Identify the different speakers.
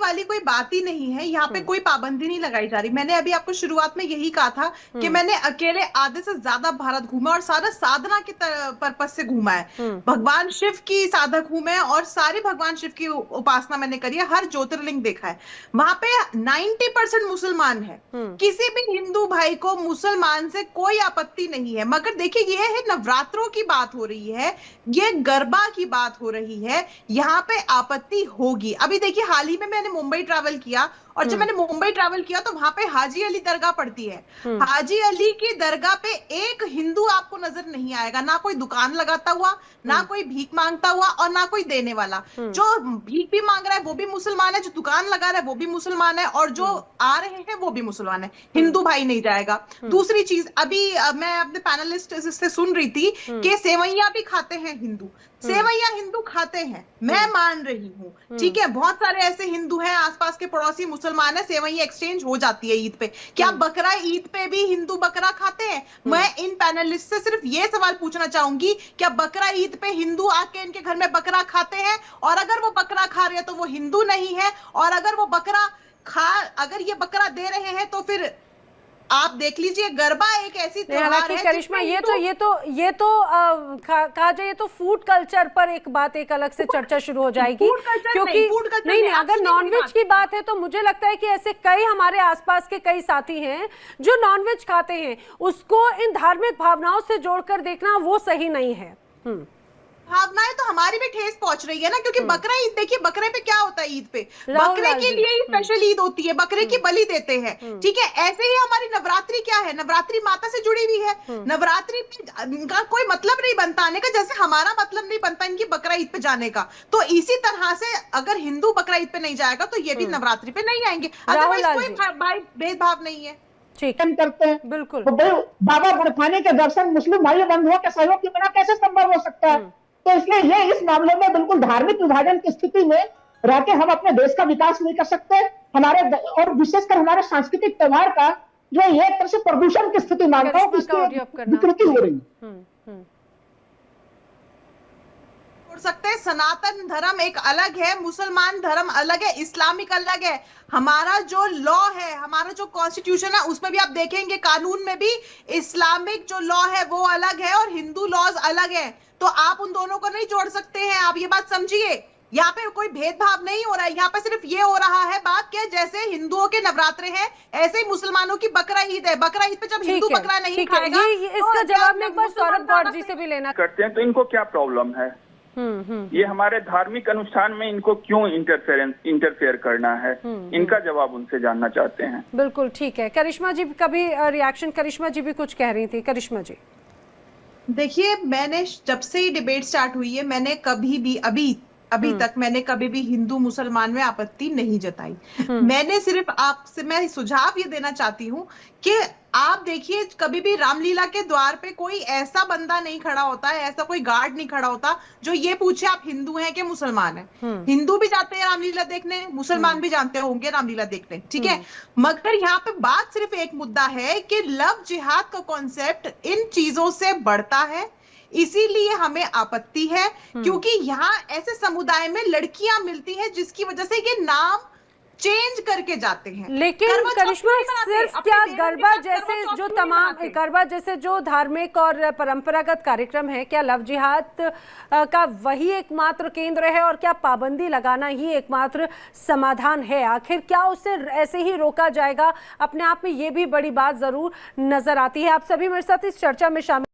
Speaker 1: वाली कोई बात ही नहीं है। यहाँ पे कोई पाबंदी नहीं लगाई जा रही। मैंने अभी आपको शुरुआत में यही कहा था कि मैंने अकेले आधे से ज्यादा भारत घूमा और सारा साधना के पर्पज से घूमा है। भगवान शिव की साधक हूं मैं और सारे भगवान शिव की उपासना मैंने करी है, हर ज्योतिर्लिंग देखा है। वहां पे 90% मुसलमान है। किसी भी हिंदू भाई को मुसलमान से कोई आपत्ति नहीं है। मगर देखिए, ये है नवरात्रों की बात हो रही है, ये गरबा की बात हो रही है, यहाँ पे आपत्ति होगी। अभी देखिए, हाल ही में मैंने मुंबई ट्रैवल किया और जब मैंने मुंबई ट्रैवल किया तो वहां पे हाजी अली दरगाह पड़ती है। हाजी अली की दरगाह पे एक हिंदू आपको नजर नहीं आएगा, ना कोई दुकान लगाता हुआ, ना कोई भीख मांगता हुआ और ना कोई देने वाला। जो भीख भी मांग रहा है वो भी मुसलमान है, जो दुकान लगा रहा है वो भी मुसलमान है, और जो आ रहे हैं वो भी मुसलमान है। हिंदू भाई नहीं जाएगा। दूसरी चीज, अभी मैं अपने पैनलिस्ट से सुन रही थी कि सेवैया भी खाते हैं हिंदू। सेवैया हिंदू खाते हैं, मैं मान रही हूँ, ठीक है। बहुत सारे ऐसे हिंदू हैं, आसपास के पड़ोसी मुसलमान है, सेवैया एक्सचेंज हो जाती है ईद पे। क्या बकरा ईद पे भी हिंदू बकरा खाते हैं? मैं इन पैनलिस्ट से सिर्फ ये सवाल पूछना चाहूंगी, क्या बकरा ईद पे हिंदू आके इनके घर में बकरा खाते हैं? और अगर वो बकरा खा रहे हैं तो वो हिंदू नहीं है, और अगर वो बकरा अगर ये बकरा दे रहे हैं तो फिर आप देख लीजिए, गरबा एक ऐसी त्योहार है।
Speaker 2: करिश्मा, ये तो कहा जाए, ये तो फूड कल्चर पर एक अलग से चर्चा शुरू हो जाएगी, क्योंकि नहीं, अगर नॉनवेज की बात है तो मुझे लगता है कि ऐसे कई हमारे आसपास के कई साथी हैं जो नॉनवेज खाते हैं, उसको इन धार्मिक भावनाओं से जोड़कर देखना वो सही नहीं है।
Speaker 1: भावनाएं तो हमारी भी ठेस पहुंच रही है ना, क्योंकि बकरा ईद देखिए, बकरे पे क्या होता है ईद पे, बकरे के लिए ही स्पेशल ईद होती है, बकरे की बलि देते हैं, ठीक है। ऐसे ही हमारी नवरात्रि क्या है, नवरात्रि माता से जुड़ी हुई है। नवरात्रि का कोई मतलब नहीं बनता आने का, जैसे हमारा मतलब नहीं बनता इनकी बकरा ईद पे जाने का। तो इसी तरह से अगर हिंदू बकरा ईद पे नहीं जाएगा तो ये भी नवरात्रि पे नहीं आएंगे। अदरवाइज कोई भाई भेदभाव नहीं है।
Speaker 3: करते हैं
Speaker 2: बिल्कुल।
Speaker 3: तो बाबा बुड़खानी के दर्शन मुस्लिम भाई बंधुओं के सहयोग के बिना कैसे संभव हो सकता है? तो इसलिए ये इस मामले में बिल्कुल धार्मिक विभाजन की स्थिति में रह के हम अपने देश का विकास नहीं कर सकते। हमारे और विशेषकर हमारे सांस्कृतिक त्योहार का जो ये एक तरह से प्रदूषण की स्थिति मानता हूँ, विकृति हो रही है।
Speaker 1: सकते हैं, सनातन धर्म एक अलग है, मुसलमान धर्म अलग है, इस्लामिक अलग है। हमारा जो लॉ है, हमारा जो कॉन्स्टिट्यूशन है, उसमें भी आप देखेंगे कानून में भी इस्लामिक जो लॉ है वो अलग है और हिंदू लॉज अलग है। तो आप उन दोनों को नहीं जोड़ सकते हैं, आप ये बात समझिए। यहाँ पे कोई भेदभाव नहीं हो रहा है, यहाँ पे सिर्फ ये हो रहा है बात क्या, जैसे हिंदुओं के नवरात्रे हैं ऐसे ही मुसलमानों की बकरा ईद है। बकरा ईद पे जब हिंदू बकरा नहीं खाएगा,
Speaker 2: इसका जवाब मैं एक बार सौरभ गौड़ जी से भी लेना
Speaker 4: करते हैं तो इनको क्या प्रॉब्लम है? ये हमारे धार्मिक अनुष्ठान में इनको क्यों इंटरफेयर करना है? इनका जवाब उनसे जानना चाहते हैं।
Speaker 2: बिल्कुल ठीक है। करिश्मा जी कभी रिएक्शन? करिश्मा जी भी कुछ कह रही थी। करिश्मा जी
Speaker 1: देखिए, मैंने जब से ही डिबेट स्टार्ट हुई है, मैंने कभी भी अभी तक मैंने कभी भी हिंदू मुसलमान में आपत्ति नहीं जताई। मैंने सिर्फ आपसे मैं सुझाव ये देना चाहती हूँ कि आप देखिए, कभी भी रामलीला के द्वार पे कोई ऐसा बंदा नहीं खड़ा होता है, ऐसा कोई गार्ड नहीं खड़ा होता जो ये पूछे आप हिंदू हैं कि मुसलमान हैं। हिंदू भी जाते हैं रामलीला देखने, मुसलमान भी जानते होंगे रामलीला देखने, ठीक है। मगर यहाँ पे बात सिर्फ एक मुद्दा है कि लव जिहाद का कॉन्सेप्ट इन चीजों से बढ़ता है, इसीलिए हमें आपत्ति है। क्योंकि यहाँ ऐसे समुदाय में लड़कियां मिलती हैं जिसकी वजह से ये नाम चेंज करके जाते हैं।
Speaker 2: लेकिन करिश्मा, सिर्फ क्या गरबा जैसे जो धार्मिक और परंपरागत कार्यक्रम है, क्या लव जिहाद का वही एकमात्र केंद्र है और क्या पाबंदी लगाना ही एकमात्र समाधान है? आखिर क्या उससे ऐसे ही रोका जाएगा? अपने आप में ये भी बड़ी बात जरूर नजर आती है। आप सभी मेरे साथ इस चर्चा में शामिल